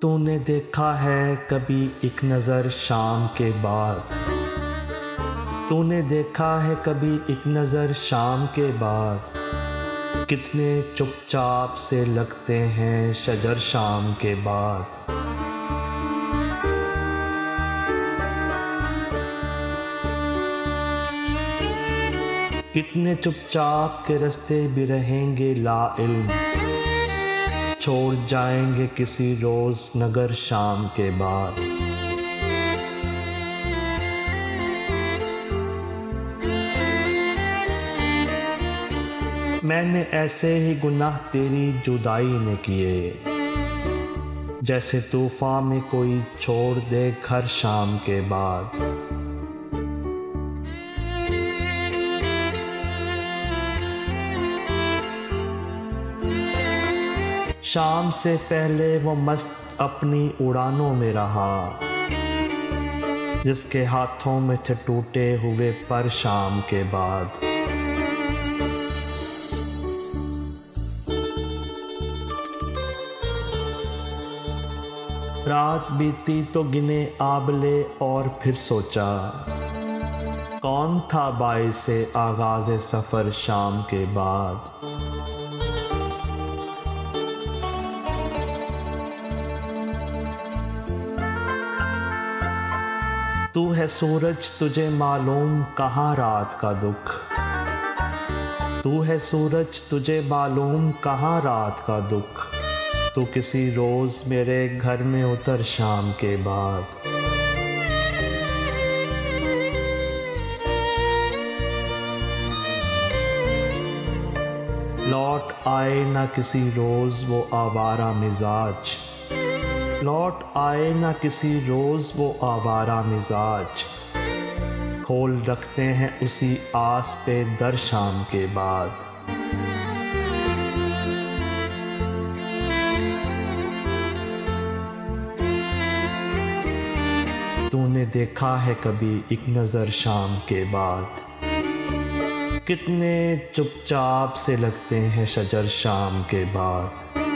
तूने देखा है कभी एक नज़र शाम के बाद, तूने देखा है कभी एक नज़र शाम के बाद, कितने चुपचाप से लगते हैं शजर शाम के बाद। कितने चुपचाप के रास्ते भी रहेंगे ला इल्म, छोड़ जाएंगे किसी रोज़ नगर शाम के बाद। मैंने ऐसे ही गुनाह तेरी जुदाई में किए, जैसे तूफान में कोई छोड़ दे घर शाम के बाद। शाम से पहले वो मस्त अपनी उड़ानों में रहा, जिसके हाथों में थे टूटे हुए पर शाम के बाद। रात बीती तो गिने आबले और फिर सोचा, कौन था बाइसे आगाज़े सफ़र शाम के बाद। तू है सूरज तुझे मालूम कहाँ रात का दुख, तू है सूरज तुझे मालूम कहाँ रात का दुख, तू किसी रोज़ मेरे घर में उतर शाम के बाद। लौट आए ना किसी रोज़ वो आवारा मिजाज, लौट आए ना किसी रोज़ वो आवारा मिजाज, खोल रखते हैं उसी आस पे दर शाम के बाद। तूने देखा है कभी एक नज़र शाम के बाद, कितने चुपचाप से लगते हैं शजर शाम के बाद।